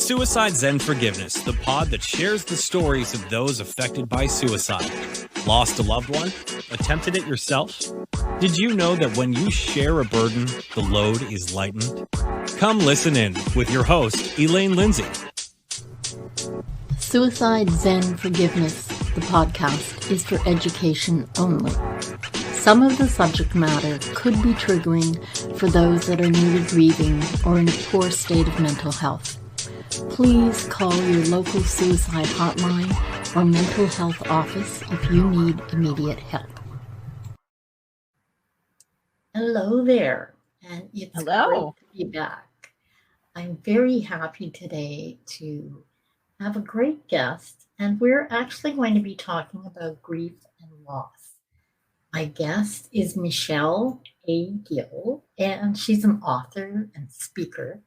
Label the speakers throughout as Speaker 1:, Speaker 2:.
Speaker 1: Suicide Zen Forgiveness, the pod that shares the stories of those affected by suicide. Lost a loved one? Attempted it yourself? Did you know that when you share a burden, the load is lightened? Come listen in with your host, Elaine Lindsay.
Speaker 2: Suicide Zen Forgiveness, the podcast, is for education only. Some of the subject matter could be triggering for those that are newly grieving or in a poor state of mental health. Please call your local suicide hotline or mental health office if you need immediate help. Hello there, and it's great to be back. I'm very happy today to have a great guest, and we're actually going to be talking about grief and loss. My guest is Michelle Gil, and she's an author and speaker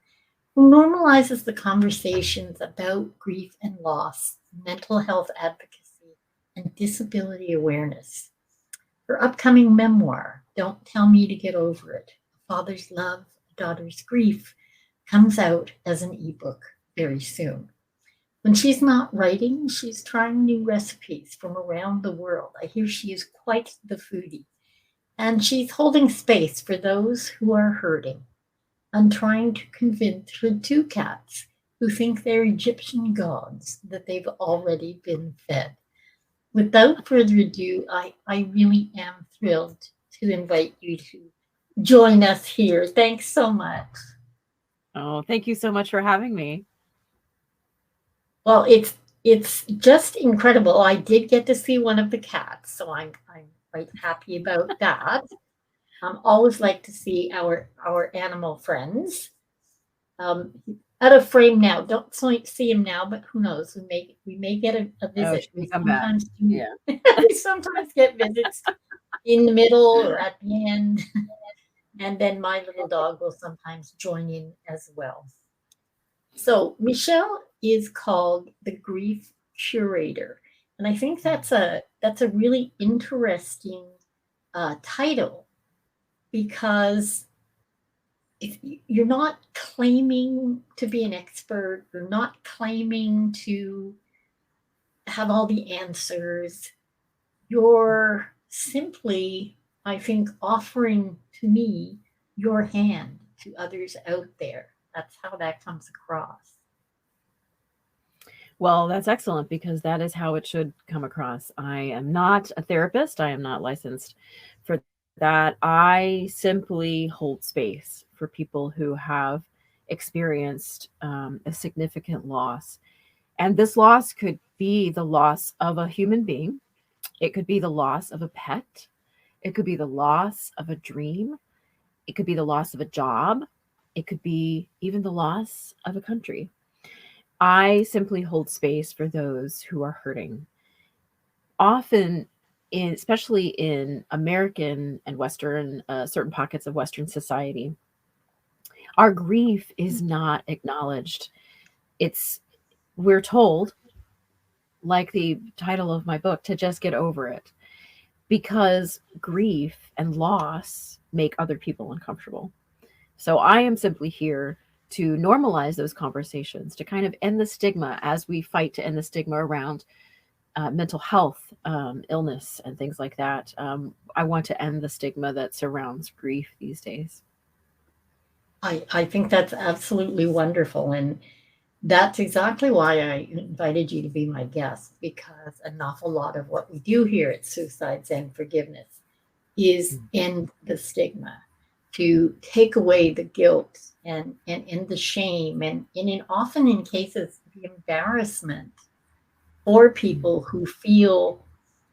Speaker 2: who normalizes the conversations about grief and loss, mental health advocacy, and disability awareness. Her upcoming memoir, Don't Tell Me to Get Over It, A Father's Love, A Daughter's Grief, comes out as an ebook very soon. When she's not writing, she's trying new recipes from around the world. I hear she is quite the foodie. And she's holding space for those who are hurting and trying to convince her two cats who think they're Egyptian gods that they've already been fed. Without further ado, I really am thrilled to invite you to join us here. Thanks so much.
Speaker 3: Oh, thank you so much for having me.
Speaker 2: Well, it's just incredible. I did get to see one of the cats, so I'm quite happy about that. Always like to see our animal friends. Out of frame now. Don't see him now, but who knows? We may get a visit. We sometimes we sometimes get visits in the middle or at the end, and then my little dog will sometimes join in as well. So Michelle is called the Grief Curator, and I think that's a really interesting title. Because if you're not claiming to be an expert, you're not claiming to have all the answers, you're simply, I think, offering to me your hand to others out there. That's how that comes across.
Speaker 3: Well, that's excellent because that is how it should come across. I am not a therapist. I am not licensed for that. I simply hold space for people who have experienced a significant loss. And this loss could be the loss of a human being. It could be the loss of a pet. It could be the loss of a dream. It could be the loss of a job. It could be even the loss of a country. I simply hold space for those who are hurting. Often, especially in American and Western, certain pockets of Western society, our grief is not acknowledged. We're told, like the title of my book, to just get over it, because grief and loss make other people uncomfortable. So I am simply here to normalize those conversations, to kind of end the stigma as we fight to end the stigma around mental health, illness, and things like that. I want to end the stigma that surrounds grief these days.
Speaker 2: I think that's absolutely wonderful. And that's exactly why I invited you to be my guest, because an awful lot of what we do here at Suicide Zen Forgiveness is end the stigma, to take away the guilt and the shame and often in cases the embarrassment for people who feel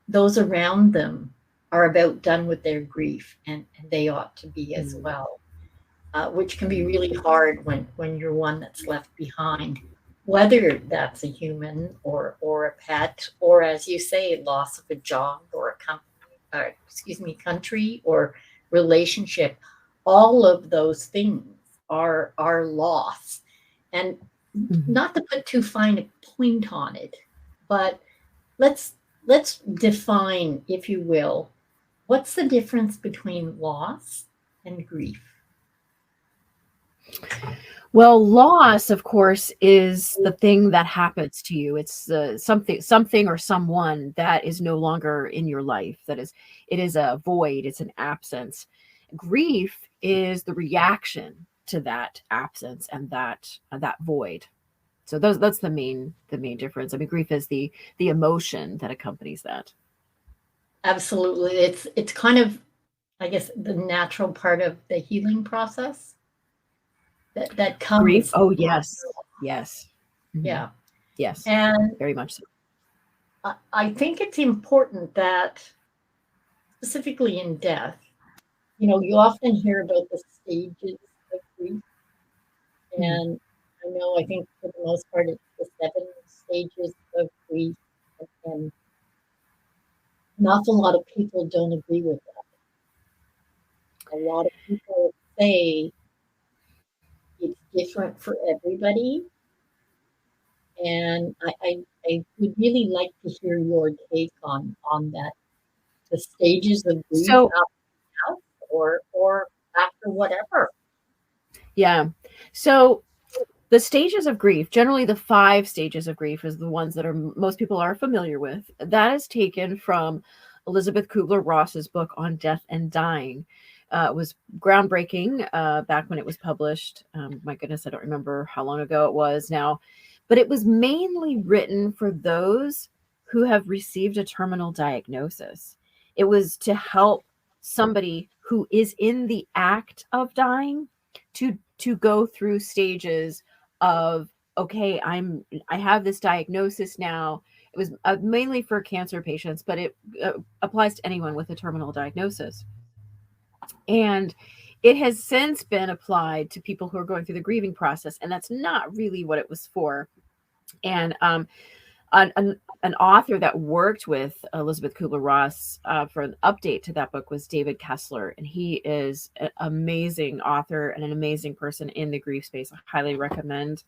Speaker 2: those around them are about done with their grief, and they ought to be as well, which can be really hard when you're one that's left behind, whether that's a human or a pet, or, as you say, loss of a job or country or relationship. All of those things are loss. And not to put too fine a point on it, but let's define, if you will, what's the difference between loss and grief?
Speaker 3: Well, loss, of course, is the thing that happens to you. It's something or someone that is no longer in your life. It is a void. It's an absence. Grief is the reaction to that absence and that void. So that's the main difference. I mean, grief is the emotion that accompanies that.
Speaker 2: Absolutely. It's kind of, I guess, the natural part of the healing process that
Speaker 3: Grief.
Speaker 2: comes.
Speaker 3: Oh, yes. Yes. Mhm.
Speaker 2: Yeah.
Speaker 3: Yes.
Speaker 2: And
Speaker 3: Very much so.
Speaker 2: I think it's important that, specifically in death, you often hear about the stages of grief. And I think for the most part, it's the 7 stages of grief. And an awful lot of people don't agree with that. A lot of people say it's different for everybody. And I would really like to hear your take on that, the stages of grief
Speaker 3: So
Speaker 2: after death or after whatever.
Speaker 3: yeah. So the stages of grief, generally the 5 stages of grief is the ones that most people are familiar with. That is taken from Elizabeth Kubler-Ross's book on death and dying. It was groundbreaking back when it was published. My goodness, I don't remember how long ago it was now, but it was mainly written for those who have received a terminal diagnosis. It was to help somebody who is in the act of dying to go through stages of, okay, I have this diagnosis now. It was mainly for cancer patients, but it applies to anyone with a terminal diagnosis. And it has since been applied to people who are going through the grieving process, and that's not really what it was for. And an author that worked with Elizabeth Kubler-Ross for an update to that book was David Kessler, and he is an amazing author and an amazing person in the grief space. I highly recommend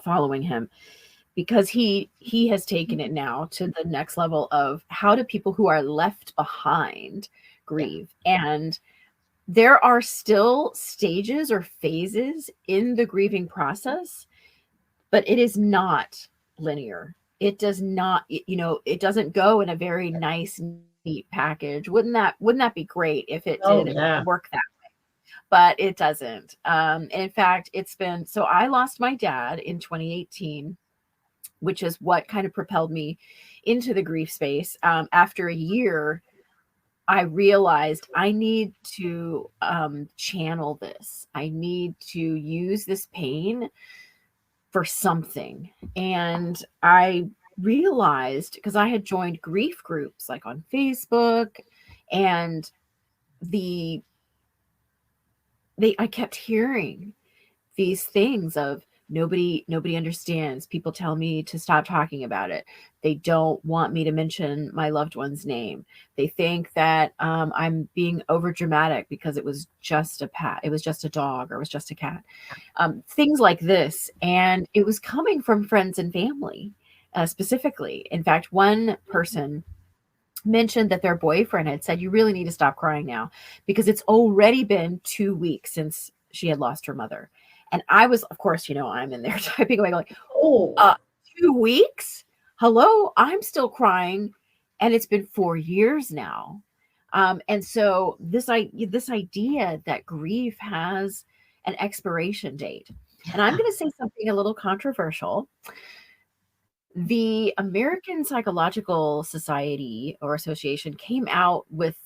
Speaker 3: following him, because he has taken it now to the next level of how do people who are left behind grieve. And there are still stages or phases in the grieving process, but it is not linear. It does not, it doesn't go in a very nice, neat package. Wouldn't that be great if it did work that way? But it doesn't. In fact, so I lost my dad in 2018, which is what kind of propelled me into the grief space. After a year, I realized I need to channel this. I need to use this pain for something. And I realized, because I had joined grief groups like on Facebook, and I kept hearing these things of nobody understands. People tell me to stop talking about it. They don't want me to mention my loved one's name. They think that I'm being over dramatic because it was just a pet, it was just a dog, or it was just a cat. Things like this. And it was coming from friends and family specifically. In fact, one person mentioned that their boyfriend had said, "You really need to stop crying now, because it's already been 2 weeks since she had lost her mother." And I was, of course, I'm in there typing away going, "Oh, 2 weeks? Hello, I'm still crying, and it's been 4 years now." And so this idea that grief has an expiration date. And I'm going to say something a little controversial. The American Psychological Society or Association came out with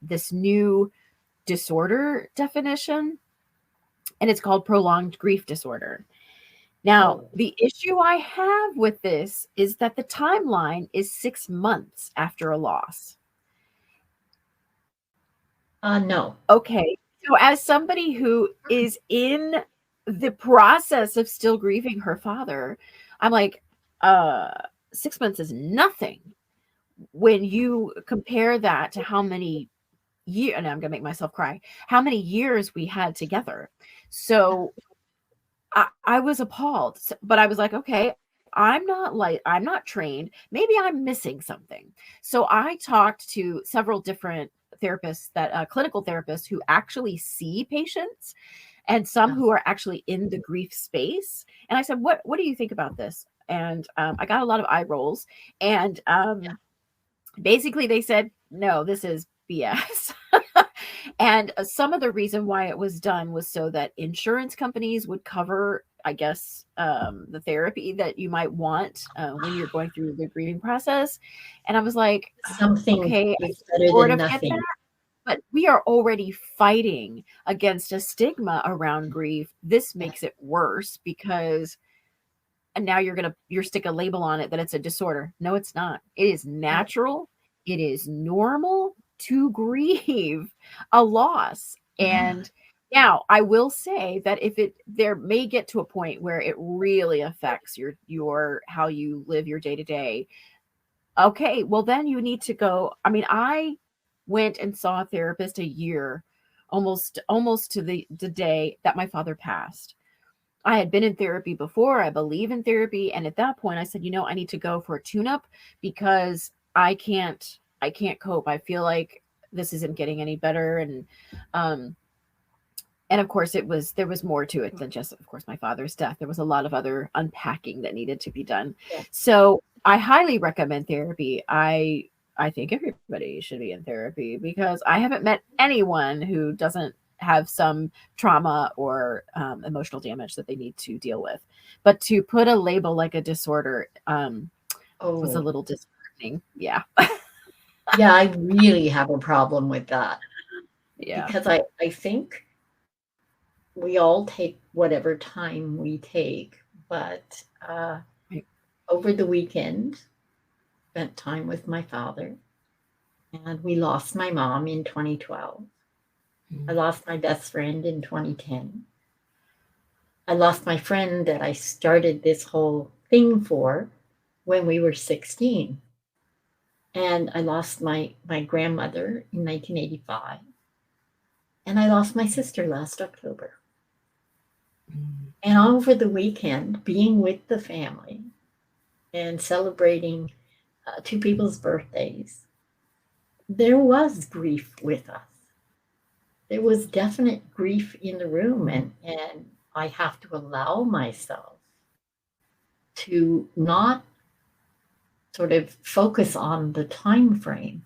Speaker 3: this new disorder definition, and it's called prolonged grief disorder. Now, the issue I have with this is that the timeline is 6 months after a loss.
Speaker 2: No.
Speaker 3: Okay. So as somebody who is in the process of still grieving her father, I'm like, 6 months is nothing when you compare that to how many years, and I'm going to make myself cry, how many years we had together. So I was appalled, but I was like, okay, I'm not trained. Maybe I'm missing something. So I talked to several different therapists that clinical therapists who actually see patients, and some who are actually in the grief space. And I said, what do you think about this? And I got a lot of eye rolls. And basically they said, no, this is BS. And some of the reason why it was done was so that insurance companies would cover, I guess, the therapy that you might want when you're going through the grieving process. And I was like,
Speaker 2: something
Speaker 3: okay,
Speaker 2: is
Speaker 3: I
Speaker 2: better
Speaker 3: sort
Speaker 2: than
Speaker 3: of get
Speaker 2: nothing.
Speaker 3: that. But we are already fighting against a stigma around grief. This makes it worse because now you're stick a label on it that it's a disorder. No, it's not. It is natural. It is normal to grieve a loss. And now I will say that there may get to a point where it really affects your how you live your day to day. Okay, well then you need to go. I mean, I went and saw a therapist a year, almost to the day that my father passed. I had been in therapy before. I believe in therapy. And at that point I said, I need to go for a tune-up because I can't cope. I feel like this isn't getting any better. And of course there was more to it than just, of course, my father's death. There was a lot of other unpacking that needed to be done. Yeah. So I highly recommend therapy. I think everybody should be in therapy because I haven't met anyone who doesn't have some trauma or emotional damage that they need to deal with. But to put a label like a disorder was a little disheartening. Yeah.
Speaker 2: Yeah, I really have a problem with that.
Speaker 3: Yeah.
Speaker 2: Because I think we all take whatever time we take, but over the weekend, spent time with my father, and we lost my mom in 2012. I lost my best friend in 2010. I lost my friend that I started this whole thing for when we were 16. And I lost my grandmother in 1985. And I lost my sister last October. And over the weekend, being with the family and celebrating two people's birthdays, there was grief with us. There was definite grief in the room, and I have to allow myself to not sort of focus on the time frame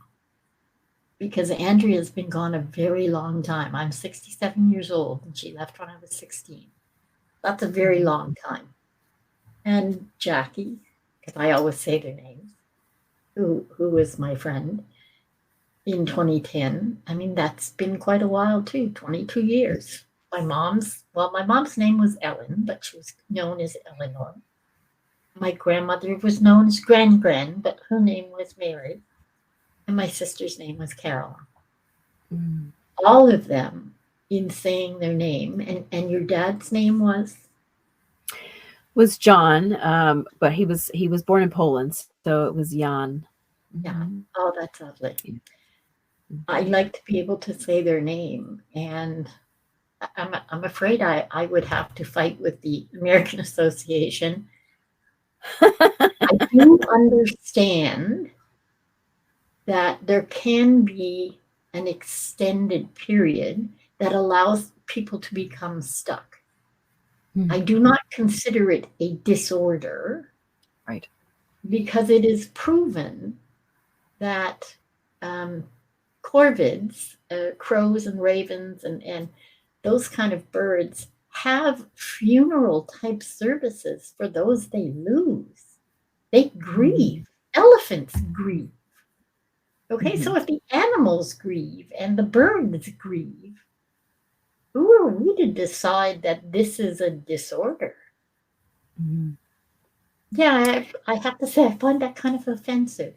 Speaker 2: because Andrea's been gone a very long time. I'm 67 years old and she left when I was 16. That's a very long time. And Jackie, because I always say their names, who was my friend in 2010. I mean, that's been quite a while too, 22 years. My mom's name was Ellen, but she was known as Eleanor. My grandmother was known as Gran, but her name was Mary. And my sister's name was Caroline. All of them, in saying their name, and your dad's name
Speaker 3: was John, but he was born in Poland, so it was Jan.
Speaker 2: Yeah. Oh, that's lovely. I like to be able to say their name, and I'm afraid I would have to fight with the American Association. I do understand that there can be an extended period that allows people to become stuck. I do not consider it a disorder.
Speaker 3: Right.
Speaker 2: Because it is proven that corvids, crows and ravens and those kind of birds have funeral type services for those they lose. They grieve. Elephants grieve. Okay, so if the animals grieve and the birds grieve, who are we to decide that this is a disorder? Yeah, I have to say, I find that kind of offensive.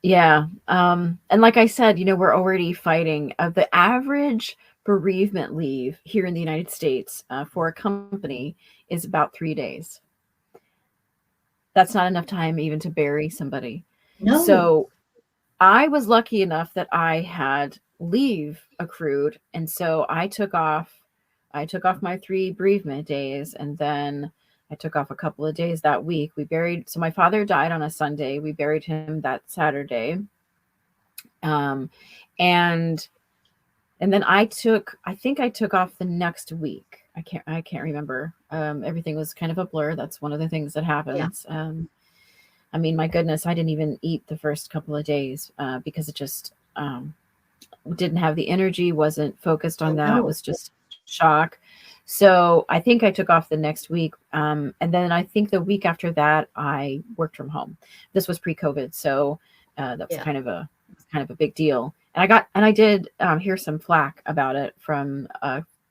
Speaker 3: Yeah. And like I said, we're already fighting. The average bereavement leave here in the United States for a company is about 3 days. That's not enough time even to bury somebody.
Speaker 2: No.
Speaker 3: So I was lucky enough that I had leave accrued. And so I took off my 3 bereavement days, and then I took off a couple of days that week. So my father died on a Sunday. We buried him that Saturday. And then I think I took off the next week. I can't remember. Everything was kind of a blur. That's one of the things that happens.
Speaker 2: Yeah.
Speaker 3: I mean, my goodness, I didn't even eat the first couple of days because it just didn't have the energy, wasn't focused on that, was just shock. So I think I took off the next week. And then I think the week after that, I worked from home. This was pre-COVID. So that was kind of a big deal. And I did hear some flack about it from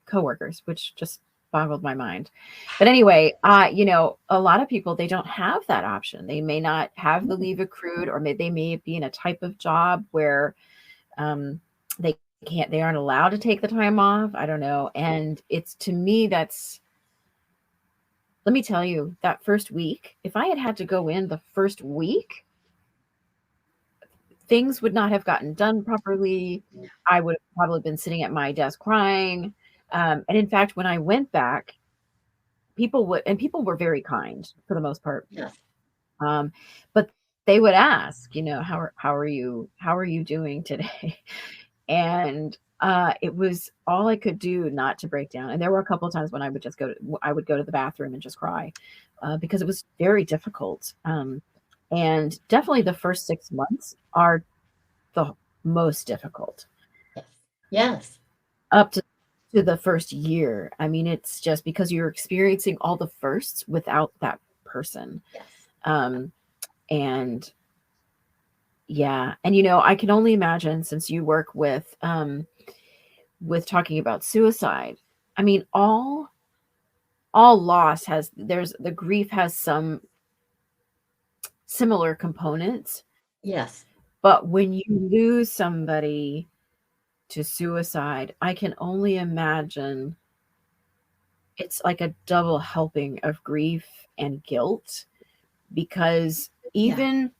Speaker 3: coworkers, which just boggled my mind. But anyway, you know, a lot of people, they don't have that option. They may not have the leave accrued, or they may be in a type of job where they aren't allowed to take the time off. I don't know. And it's, to me, let me tell you, that first week, if I had to go in the first week, things would not have gotten done properly. I would have probably been sitting at my desk crying. And in fact, when I went back, people were very kind for the most part.
Speaker 2: Yes.
Speaker 3: But they would ask, you know, how are you doing today? And it was all I could do not to break down. And there were a couple of times when I would go to the bathroom and just cry because it was very difficult. And definitely the first 6 months are the most difficult.
Speaker 2: Yes.
Speaker 3: Up to the first year. I mean, it's just because you're experiencing all the firsts without that person.
Speaker 2: Yes.
Speaker 3: And yeah. And, you know, I can only imagine, since you work with talking about suicide, I mean, all loss the grief has some similar components.
Speaker 2: Yes.
Speaker 3: But when you lose somebody to suicide, I can only imagine it's like a double helping of grief and guilt, because even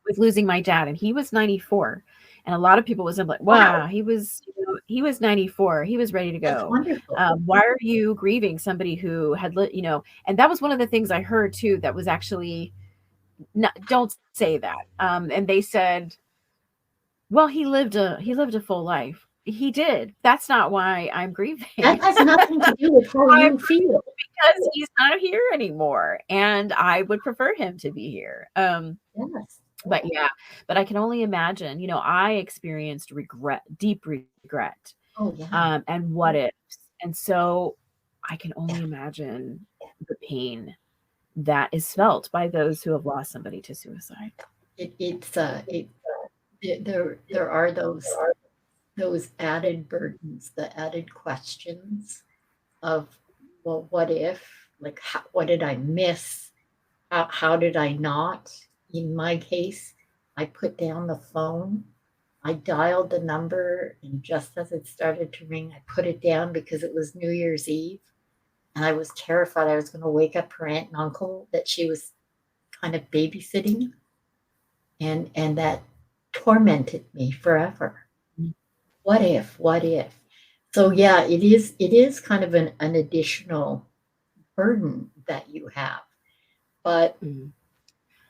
Speaker 3: with losing my dad, and he was 94, and a lot of people was like, wow, he was 94, he was ready to go.
Speaker 2: That's wonderful.
Speaker 3: Why are you grieving somebody who had and that was one of the things I heard too, that was actually don't say that. And they said, well, he lived a full life. He did. That's not why I'm grieving.
Speaker 2: That has nothing to do with how you feel.
Speaker 3: Because he's not here anymore, and I would prefer him to be here.
Speaker 2: Yes.
Speaker 3: But yeah, but I can only imagine, you know, I experienced deep regret.
Speaker 2: Oh, yeah.
Speaker 3: And what ifs. And so I can only imagine the pain that is felt by those who have lost somebody to suicide.
Speaker 2: There are those added burdens, the added questions of, well, what if, like, what did I miss? How did I not? In my case, I put down the phone, I dialed the number, and just as it started to ring, I put it down because it was New Year's Eve, and I was terrified I was going to wake up her aunt and uncle that she was kind of babysitting, and that tormented me forever. What if? So yeah, it is kind of an additional burden that you have. But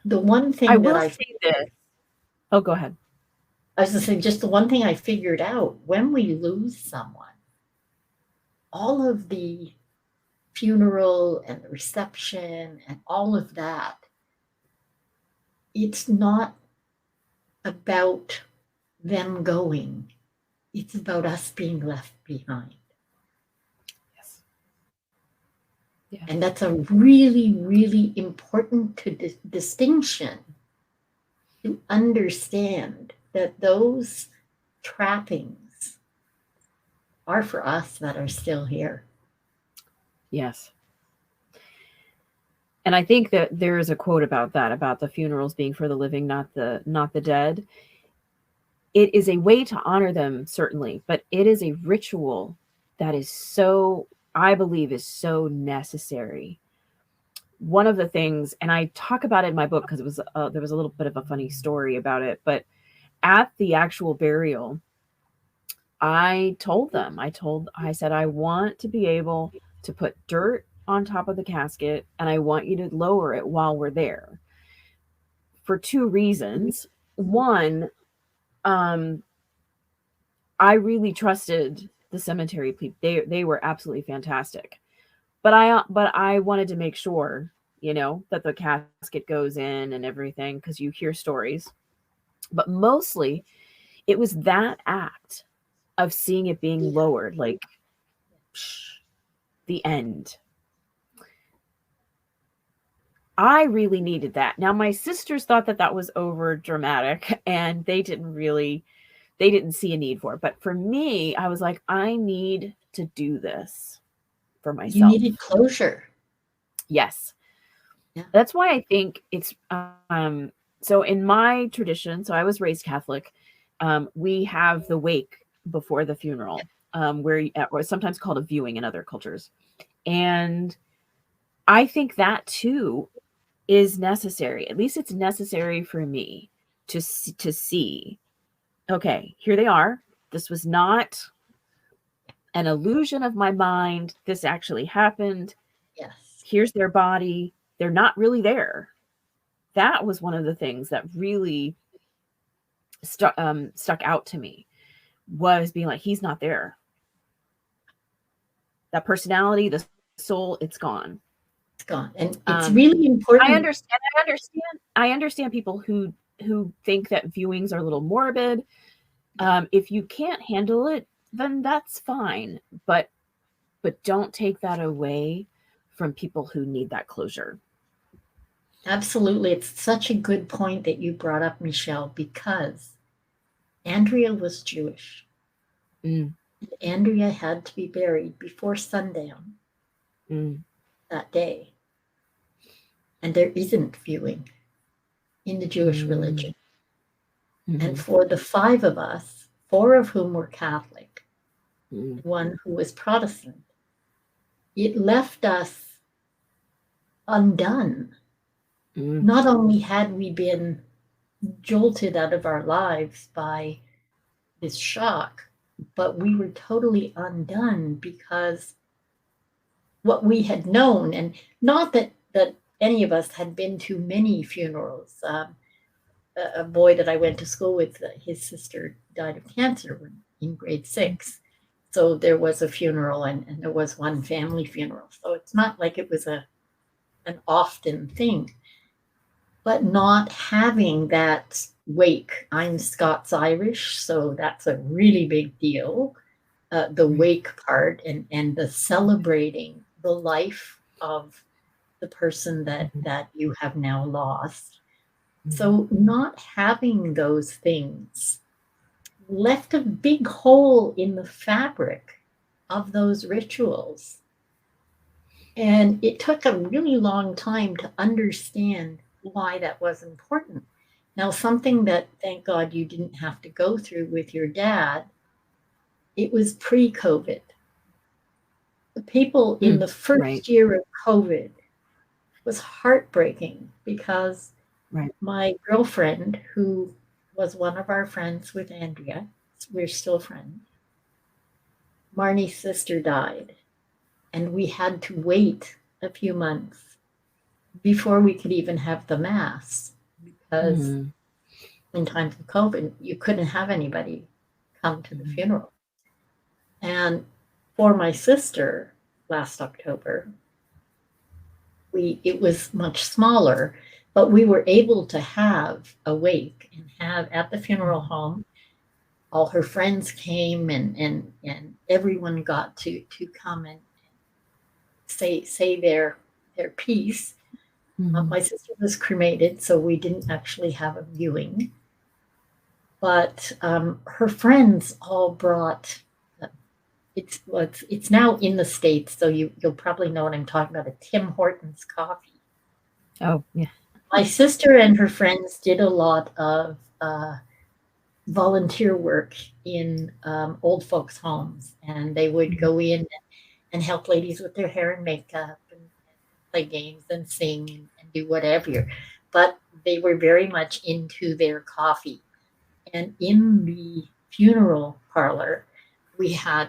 Speaker 2: the one thing
Speaker 3: I will say this. Oh, go ahead.
Speaker 2: I was just saying, just the one thing I figured out, when we lose someone, all of the funeral and the reception and all of that, it's not about them going. It's about us being left behind.
Speaker 3: Yes. Yeah.
Speaker 2: And that's a really, really important distinction, to understand that those trappings are for us that are still here.
Speaker 3: Yes. And I think that there is a quote about that, about the funerals being for the living, not the dead. It is a way to honor them, certainly, but it is a ritual that is so, I believe, is so necessary. One of the things, and I talk about it in my book because it was there was a little bit of a funny story about it, but at the actual burial, I said, I want to be able to put dirt on top of the casket, and I want you to lower it while we're there, for two reasons. One, I really trusted the cemetery people. They were absolutely fantastic. But I wanted to make sure, that the casket goes in and everything, because you hear stories. But mostly it was that act of seeing it being lowered, like the end. I really needed that. Now, my sisters thought that was over dramatic, and they didn't see a need for it. But for me, I was like, I need to do this for myself.
Speaker 2: You needed closure.
Speaker 3: Yes.
Speaker 2: Yeah.
Speaker 3: That's why I think it's, so in my tradition, so I was raised Catholic, we have the wake before the funeral, or sometimes called a viewing in other cultures. And I think that too is necessary. At least it's necessary for me to see, okay, here they are. This was not an illusion of my mind. This actually happened.
Speaker 2: Yes.
Speaker 3: Here's their body. They're not really there. That was one of the things that really stuck out to me, was being like, he's not there. That personality, the soul, it's gone.
Speaker 2: It's gone. And it's really important.
Speaker 3: I understand people who think that viewings are a little morbid. If you can't handle it, then that's fine. But don't take that away from people who need that closure.
Speaker 2: Absolutely. It's such a good point that you brought up, Michelle, because Andrea was Jewish.
Speaker 3: Mm.
Speaker 2: Andrea had to be buried before sundown that day. And there isn't viewing in the Jewish religion. Mm-hmm. And for the 5 of us, 4 of whom were Catholic, 1 who was Protestant, it left us undone. Not only had we been jolted out of our lives by this shock, but we were totally undone, because what we had known, and not that any of us had been to many funerals. A boy that I went to school with, his sister died of cancer in grade 6. So there was a funeral, and there was one family funeral. So it's not like it was an often thing. But not having that wake, I'm Scots-Irish, so that's a really big deal. The wake part and the celebrating the life of the person that you have now lost. So not having those things left a big hole in the fabric of those rituals. And it took a really long time to understand why that was important. Now, something that, thank God, you didn't have to go through with your dad, it was pre-COVID. The people in the first year of COVID was heartbreaking, because my girlfriend, who was one of our friends with Andrea, we're still friends, Marnie's sister died, and we had to wait a few months before we could even have the mass, because in times of COVID, you couldn't have anybody come to the funeral. And for my sister last October, it was much smaller, but we were able to have a wake and have at the funeral home. All her friends came, and everyone got to come and say their piece. My sister was cremated, so we didn't actually have a viewing. But her friends all brought. It's now in the States, so you'll probably know what I'm talking about. A Tim Hortons coffee.
Speaker 3: Oh yeah.
Speaker 2: My sister and her friends did a lot of volunteer work in old folks' homes, and they would go in and help ladies with their hair and makeup, and play games and sing and do whatever. But they were very much into their coffee. And in the funeral parlor, we had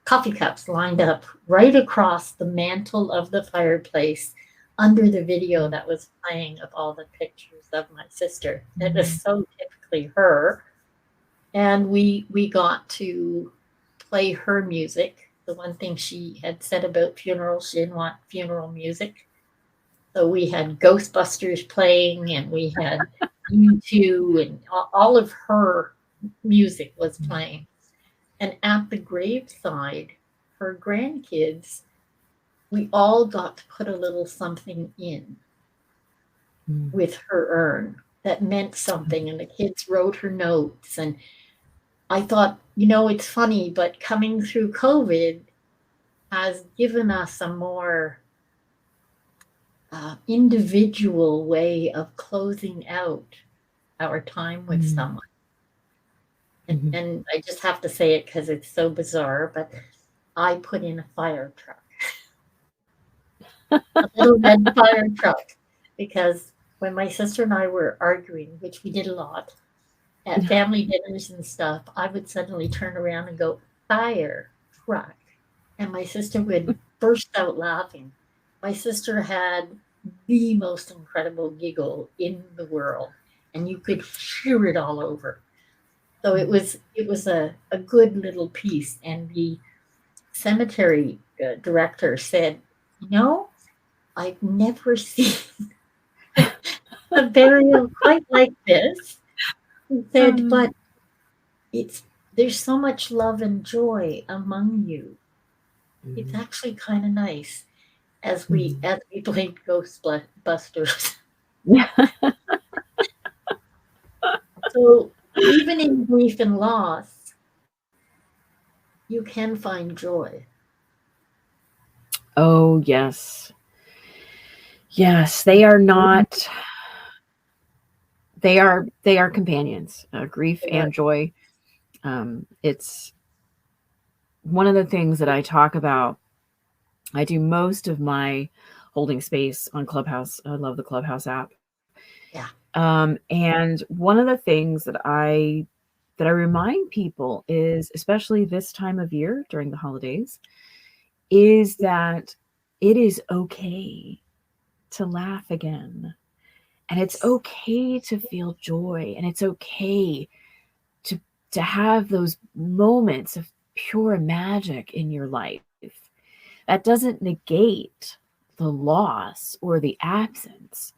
Speaker 2: coffee cups lined up right across the mantle of the fireplace under the video that was playing of all the pictures of my sister. It was so typically her. And we got to play her music. The one thing she had said about funerals, she didn't want funeral music. So we had Ghostbusters playing, and we had U2, and all of her music was playing. And at the graveside, her grandkids, we all got to put a little something in with her urn that meant something. And the kids wrote her notes. And I thought, it's funny, but coming through COVID has given us a more individual way of closing out our time with someone. And I just have to say it because it's so bizarre, but I put in a fire truck, a little red fire truck, because when my sister and I were arguing, which we did a lot at family dinners and stuff, I would suddenly turn around and go, fire truck. And my sister would burst out laughing. My sister had the most incredible giggle in the world, and you could hear it all over. So it was a good little piece. And the cemetery director said, I've never seen a burial quite like this. He said, but there's so much love and joy among you. It's actually kind of nice as we played Ghostbusters. So even in grief and loss, you can find joy.
Speaker 3: Oh, yes. Yes, they are not. They are companions, grief and joy. It's one of the things that I talk about. I do most of my holding space on Clubhouse. I love the Clubhouse app.
Speaker 2: Yeah.
Speaker 3: And one of the things that I remind people is, especially this time of year during the holidays, is that it is okay to laugh again. And it's okay to feel joy. And it's okay to have those moments of pure magic in your life. That doesn't negate the loss or the absence.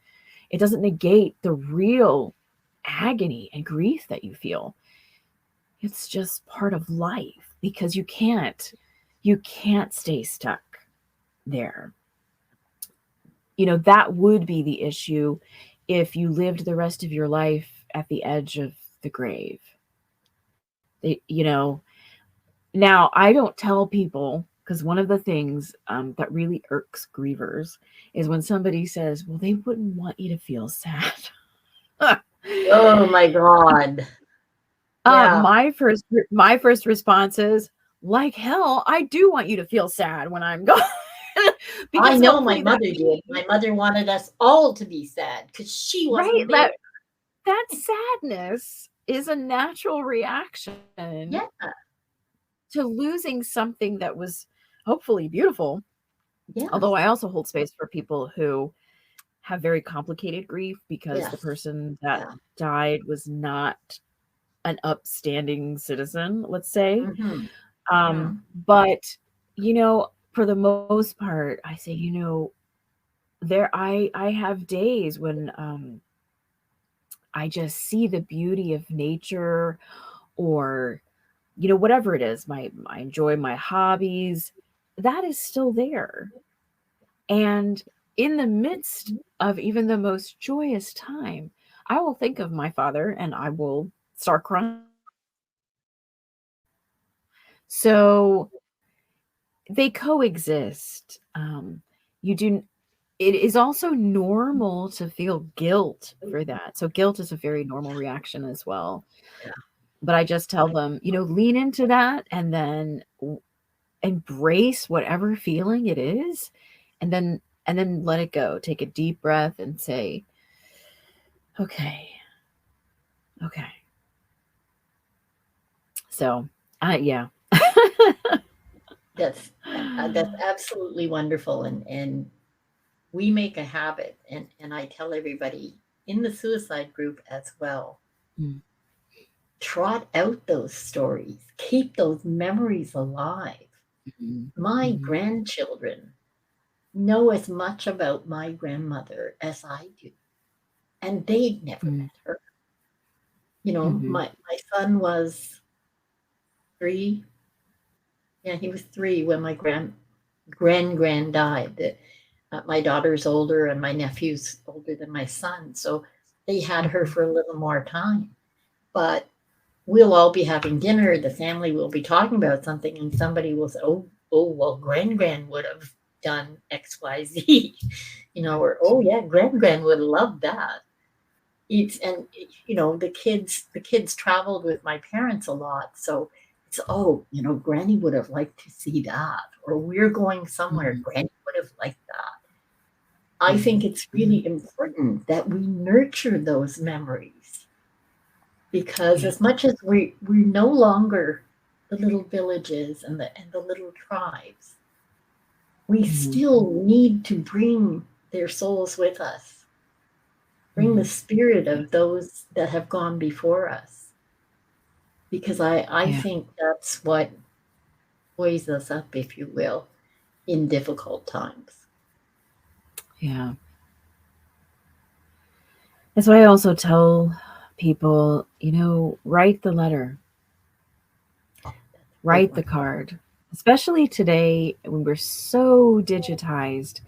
Speaker 3: It doesn't negate the real agony and grief that you feel. It's just part of life, because you can't stay stuck there. That would be the issue if you lived the rest of your life at the edge of the grave. Now I don't tell people, because one of the things that really irks grievers is when somebody says, well, they wouldn't want you to feel sad.
Speaker 2: Oh my God. Yeah.
Speaker 3: My first response is, like hell, I do want you to feel sad when I'm gone.
Speaker 2: I know my mother did. My mother wanted us all to be sad because she wasn't there.
Speaker 3: That sadness is a natural reaction to losing something that was hopefully beautiful.
Speaker 2: Yes.
Speaker 3: Although I also hold space for people who have very complicated grief, because the person that died was not an upstanding citizen, let's say. But, for the most part, I say, I have days when I just see the beauty of nature, or, whatever it is, I enjoy my hobbies, that is still there. And in the midst of even the most joyous time, I will think of my father and I will start crying. So they coexist. It is also normal to feel guilt for that. So guilt is a very normal reaction as well.
Speaker 2: Yeah.
Speaker 3: But I just tell them, lean into that, and then embrace whatever feeling it is, and then let it go. Take a deep breath and say, okay. So, yeah.
Speaker 2: That's absolutely wonderful. And we make a habit, and I tell everybody in the suicide group as well. trot out those stories, keep those memories alive. My grandchildren know as much about my grandmother as I do, and they'd never met her. You know, my son was 3. Yeah, he was 3 when my grand died. My daughter's older and my nephew's older than my son, so they had her for a little more time. But we'll all be having dinner, the family will be talking about something, and somebody will say, oh, well, Gran would have done XYZ, you know, or, oh yeah, Gran would love that. And you know, the kids traveled with my parents a lot, so it's, oh, you know, Granny would have liked to see that, or we're going somewhere, Granny would have liked that. I think it's really important that we nurture those memories, because as much as we're no longer the little villages and the little tribes, we still need to bring their souls with us, bring the spirit of those that have gone before us, because I think that's what buoys us up, if you will, in difficult times.
Speaker 3: Yeah. That's why I also tell people, you know, write the letter, write the card, especially today when we're so digitized.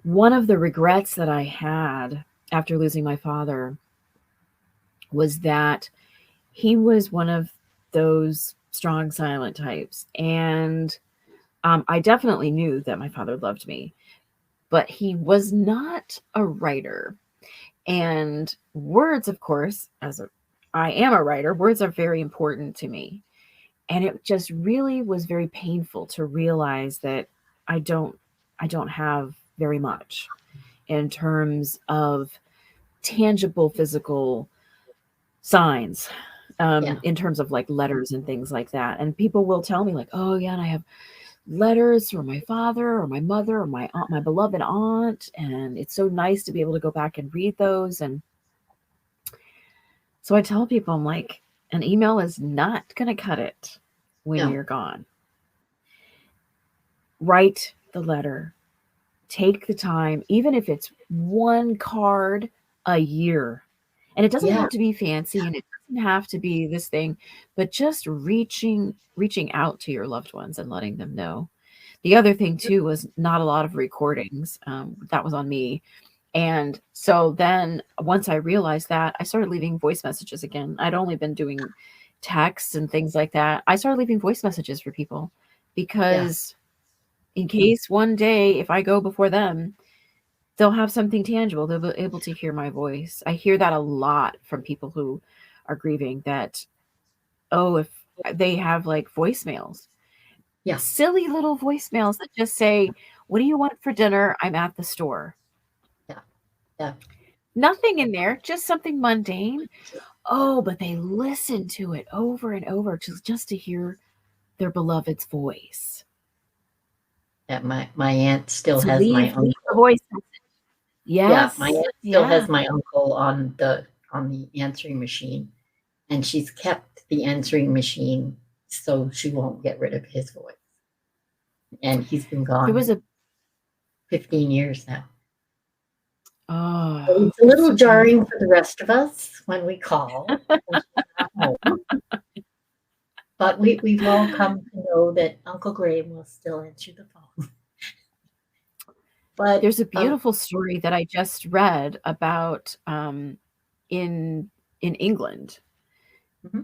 Speaker 3: One of the regrets that I had after losing my father was that he was one of those strong, silent types. And I definitely knew that my father loved me, but he was not a writer. And words, of course, I am a writer, words are very important to me. And it just really was very painful to realize that I don't have very much in terms of tangible physical signs, in terms of like letters and things like that. And people will tell me like, oh yeah, and I have letters from my father or my mother or my aunt, my beloved aunt, and it's so nice to be able to go back and read those. And so I tell people, I'm like, an email is not going to cut it when you're gone. Write the letter, take the time, even if it's one card a year. And it doesn't have to be fancy, and it doesn't have to be this thing, but just reaching out to your loved ones and letting them know. The other thing too was not a lot of recordings. That was on me. And so then once I realized that, I started leaving voice messages again. I'd only been doing texts and things like that. I started leaving voice messages for people because in case one day, if I go before them, they'll have something tangible. They'll be able to hear my voice. I hear that a lot from people who are grieving, that, oh, if they have like voicemails, silly little voicemails that just say, what do you want for dinner? I'm at the store. Nothing in there, just something mundane. Oh, but they listen to it over and over just to hear their beloved's voice.
Speaker 2: My aunt still has my uncle.
Speaker 3: Leave the voice message. Yes.
Speaker 2: Yeah, my aunt still has my uncle on the answering machine, and she's kept the answering machine so she won't get rid of his voice. And he's been gone.
Speaker 3: There was
Speaker 2: 15 years now.
Speaker 3: Oh,
Speaker 2: so it's a little jarring for the rest of us when we call. But we've all come to know that Uncle Graham will still answer the phone. But
Speaker 3: there's a beautiful story that I just read about in England.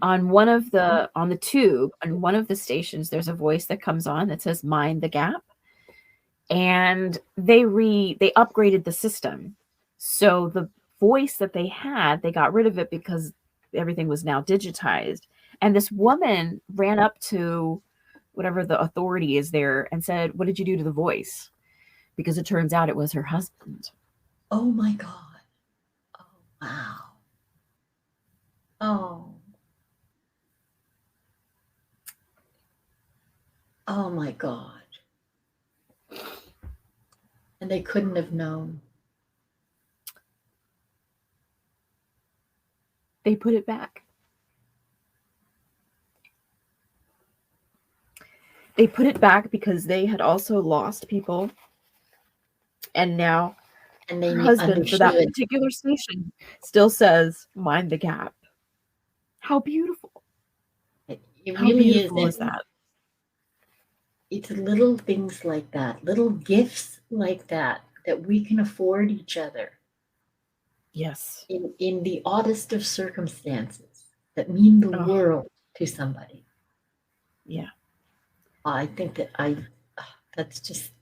Speaker 3: On one of the on the tube, on one of the stations, there's a voice that comes on that says "Mind the Gap," and they upgraded the system. So the voice that they had, they got rid of it because everything was now digitized. And this woman ran up to whatever the authority is there and said, "What did you do to the voice?" Because it turns out it was her husband.
Speaker 2: Oh my God. Oh, wow. Oh. Oh my God. And they couldn't have known.
Speaker 3: They put it back. they put it back because they had also lost people. And now
Speaker 2: And they
Speaker 3: her husband for that
Speaker 2: understood.
Speaker 3: particular station still says, mind the gap. How beautiful.
Speaker 2: It
Speaker 3: How
Speaker 2: really
Speaker 3: beautiful is that?
Speaker 2: It's little things like that, little gifts like that we can afford each other.
Speaker 3: Yes.
Speaker 2: In the oddest of circumstances that mean the world to somebody.
Speaker 3: Yeah.
Speaker 2: I think that that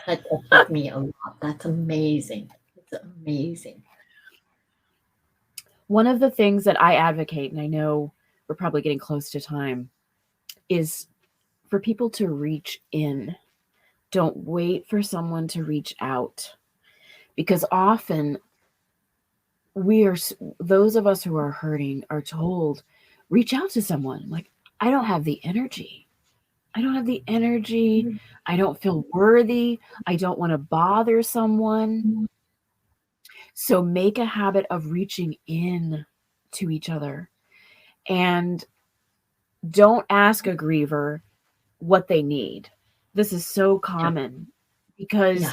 Speaker 2: touched me a lot. That's amazing. It's amazing.
Speaker 3: One of the things that I advocate, and I know we're probably getting close to time, is for people to reach in. Don't wait for someone to reach out. Because often those of us who are hurting are told, reach out to someone. Like, I don't have the energy. I don't have the energy. I don't feel worthy. I don't want to bother someone. So make a habit of reaching in to each other. And don't ask a griever what they need. This is so common because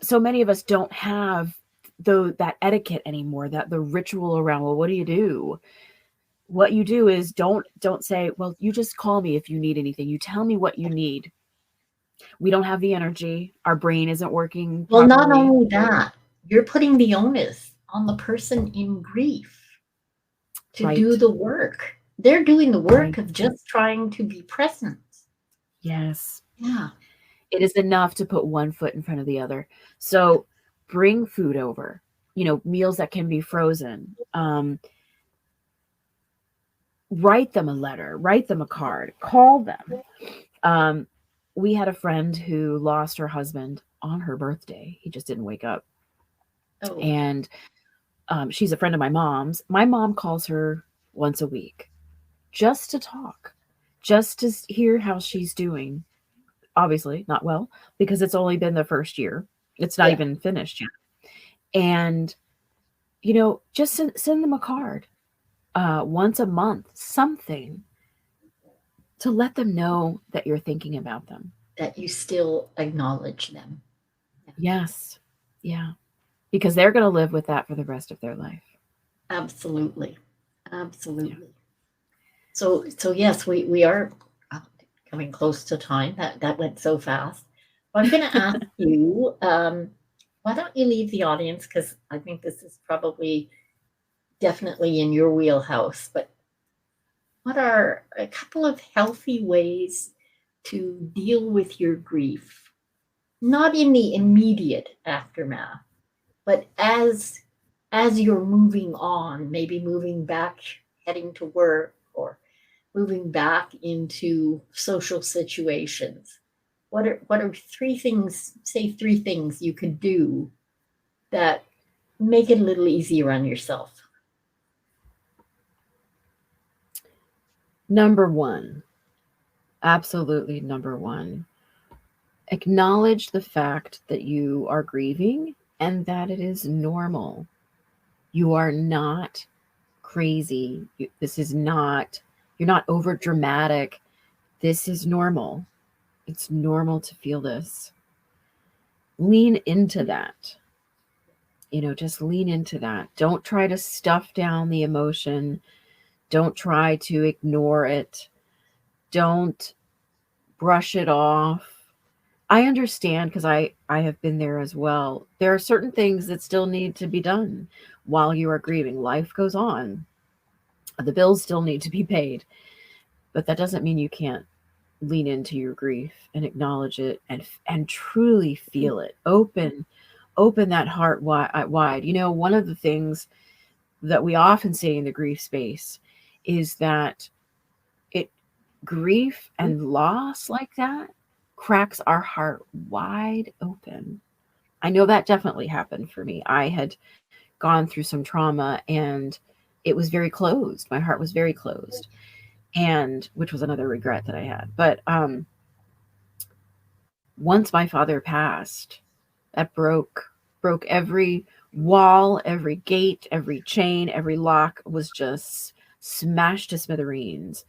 Speaker 3: so many of us don't have that etiquette anymore, that the ritual around, well, what do you do? What you do is don't say, well, you just call me if you need anything. You tell me what you need. We don't have the energy. Our brain isn't working
Speaker 2: Well,
Speaker 3: properly.
Speaker 2: not only that, you're putting the onus on the person in grief to do the work. They're doing the work of just trying to be present.
Speaker 3: Yes.
Speaker 2: Yeah.
Speaker 3: It is enough to put one foot in front of the other. So bring food over, meals that can be frozen. Write them a letter, write them a card, call them. We had a friend who lost her husband on her birthday. He just didn't wake up.
Speaker 2: Oh.
Speaker 3: And she's a friend of my mom's. My mom calls her once a week just to talk, just to hear how she's doing. Obviously not well, because it's only been the first year. It's not even finished yet. And, just send them a card once a month, something to let them know that you're thinking about them.
Speaker 2: That you still acknowledge them.
Speaker 3: Yes. Yeah. Because they're going to live with that for the rest of their life.
Speaker 2: Absolutely. Absolutely. Yeah. So yes, we are coming close to time. That went so fast. Well, I'm going to ask you, why don't you leave the audience, because I think this is probably definitely in your wheelhouse, but what are a couple of healthy ways to deal with your grief? Not in the immediate aftermath, but as you're moving on, maybe moving back, heading to work, or moving back into social situations. What are three things you could do that make it a little easier on yourself?
Speaker 3: Number one, absolutely number one, acknowledge the fact that you are grieving and that it is normal. You are not crazy. You're not over dramatic. This is normal. It's normal to feel this. Lean into that. Just lean into that. Don't try to stuff down the emotion. Don't try to ignore it. Don't brush it off. I understand, because I have been there as well. There are certain things that still need to be done while you are grieving. Life goes on. The bills still need to be paid. But that doesn't mean you can't lean into your grief and acknowledge it and truly feel it. Open that heart wide. One of the things that we often say in the grief space is that grief and loss like that cracks our heart wide open. I know that definitely happened for me. I had gone through some trauma and it was very closed. My heart was very closed, and which was another regret that I had. But once my father passed, that broke every wall, every gate, every chain, every lock was just smashed to smithereens.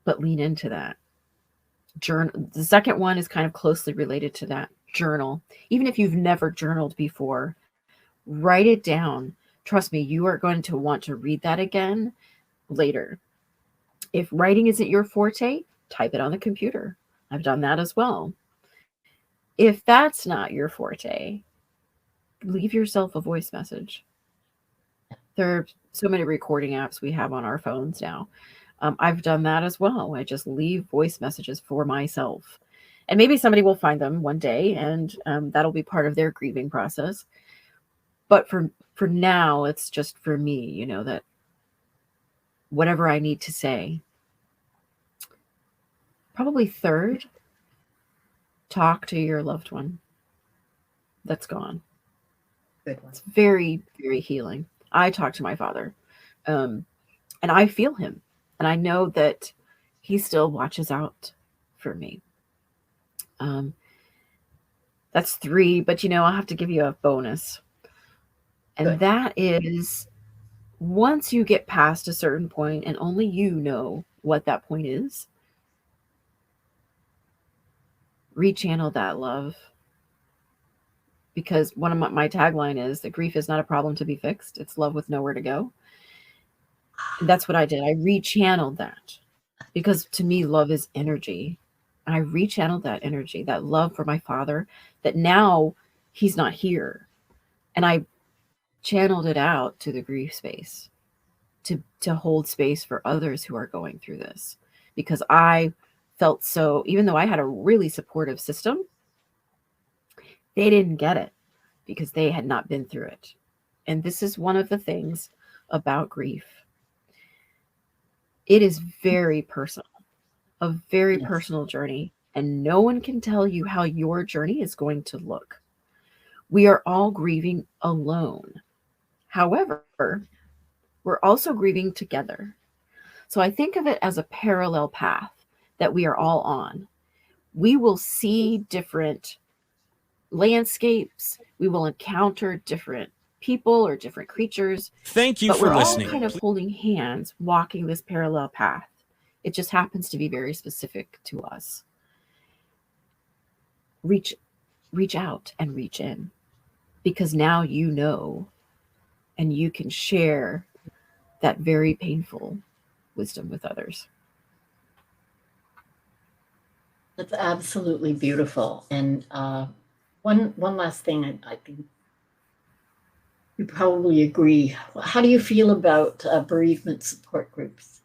Speaker 3: but lean into that. Journal. The second one is kind of closely related to that. Journal. Even if you've never journaled before, write it down. Trust me, you are going to want to read that again later. If writing isn't your forte, type it on the computer. I've done that as well. If that's not your forte, leave yourself a voice message. There are so many recording apps we have on our phones now. I've done that as well. I just leave voice messages for myself. And maybe somebody will find them one day, and that'll be part of their grieving process. But for now, it's just for me, that whatever I need to say. Probably third, talk to your loved one that's gone.
Speaker 2: Good one.
Speaker 3: It's very, very healing. I talk to my father, and I feel him. And I know that he still watches out for me. That's 3, but I'll have to give you a bonus. And
Speaker 2: Good.
Speaker 3: That is, once you get past a certain point, and only you know what that point is, rechannel that love. Because one of my tagline is that grief is not a problem to be fixed. It's love with nowhere to go. And that's what I did. I rechanneled that, because to me, love is energy. And I rechanneled that energy, that love for my father, that now he's not here. And I channeled it out to the grief space to hold space for others who are going through this. Because I felt so, even though I had a really supportive system, they didn't get it because they had not been through it. And this is one of the things about grief. It is very personal, a very personal journey, and no one can tell you how your journey is going to look. We are all grieving alone. However, we're also grieving together. So I think of it as a parallel path that we are all on. We will see different landscapes. We will encounter different people or different creatures.
Speaker 1: Thank you
Speaker 3: but
Speaker 1: for
Speaker 3: we're
Speaker 1: listening.
Speaker 3: all kind of holding hands, walking this parallel path. It just happens to be very specific to us. Reach out and reach in, because now you know, and you can share that very painful wisdom with others.
Speaker 2: That's absolutely beautiful. And one last thing, I think you probably agree. How do you feel about bereavement support groups?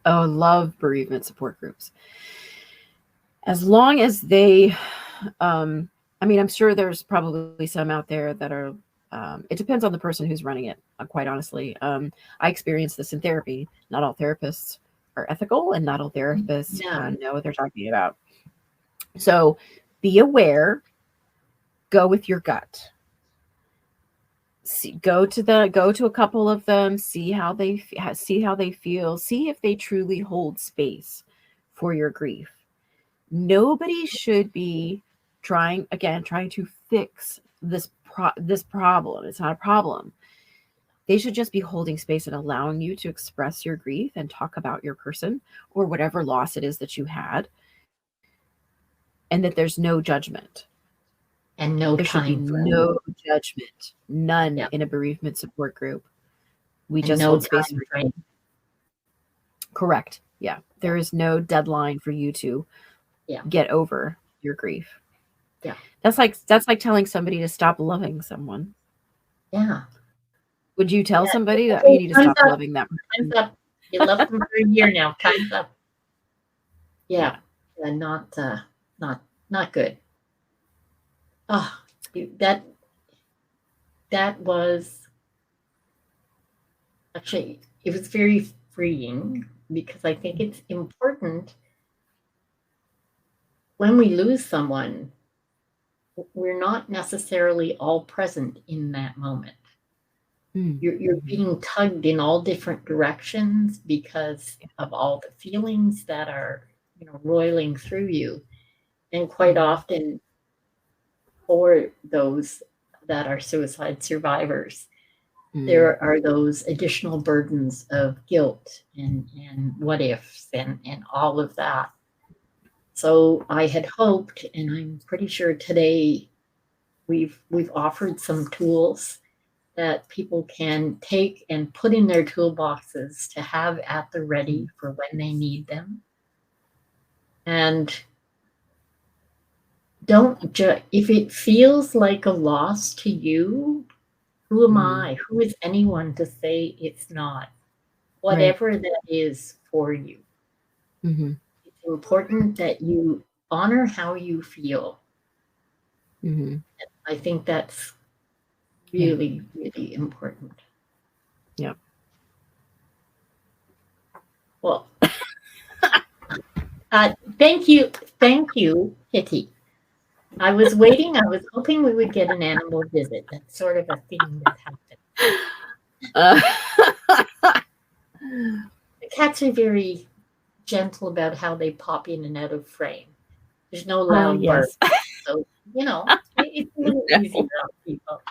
Speaker 3: Oh, love bereavement support groups. As long as they, I'm sure there's probably some out there that are, it depends on the person who's running it, quite honestly. I experienced this in therapy. Not all therapists are ethical, and not all therapists know what they're talking about. So be aware, go with your gut. Go to a couple of them, see how they feel, see if they truly hold space for your grief. Nobody should be trying to fix this problem. It's not a problem. They should just be holding space and allowing you to express your grief and talk about your person or whatever loss it is that you had, and that there's no judgment.
Speaker 2: And no
Speaker 3: there should be no judgment, none in a bereavement support group. We just hold space for you. Correct. Yeah. There is no deadline for you to get over your grief.
Speaker 2: Yeah.
Speaker 3: That's like telling somebody to stop loving someone.
Speaker 2: Yeah.
Speaker 3: Would you tell somebody that you need to stop loving them?
Speaker 2: Time's up. You loved them for a year now. Time's up. Yeah. Not good. Oh, that was actually, it was very freeing, because I think it's important when we lose someone, we're not necessarily all present in that moment. You're being tugged in all different directions because of all the feelings that are, roiling through you. And quite often, for those that are suicide survivors, there are those additional burdens of guilt and what ifs and all of that. So I had hoped, and I'm pretty sure today we've offered some tools that people can take and put in their toolboxes to have at the ready for when they need them. And if it feels like a loss to you, who am I? Who is anyone to say it's not? Whatever that is for you. It's important that you honor how you feel. I think that's really, really important.
Speaker 3: Yep.
Speaker 2: Well, thank you, Kitty. I was hoping we would get an animal visit. That's sort of a theme that happened. The cats are very gentle about how they pop in and out of frame. There's no loud bark. So, it's a little easier on people.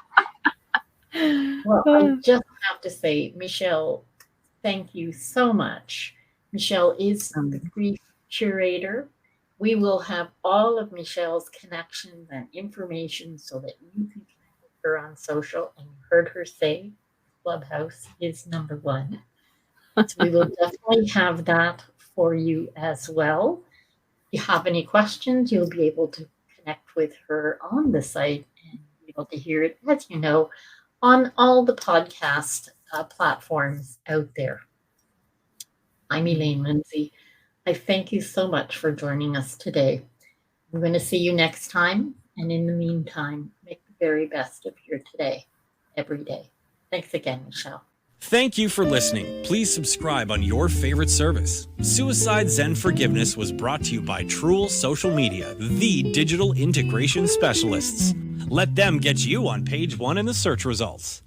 Speaker 2: Well, I just have to say, Michelle, thank you so much. Michelle is the Grief Curator. We will have all of Michelle's connections and information so that you can connect with her on social. And you heard her say Clubhouse is number one. So we will definitely have that for you as well. If you have any questions, you'll be able to connect with her on the site and be able to hear it, as you know, on all the podcast platforms out there. I'm Elaine Lindsay. I thank you so much for joining us today. I'm going to see you next time. And in the meantime, make the very best of your today, every day. Thanks again, Michelle.
Speaker 1: Thank you for listening. Please subscribe on your favorite service. Suicide Zen Forgiveness was brought to you by Truel Social Media, the digital integration specialists. Let them get you on page 1 in the search results.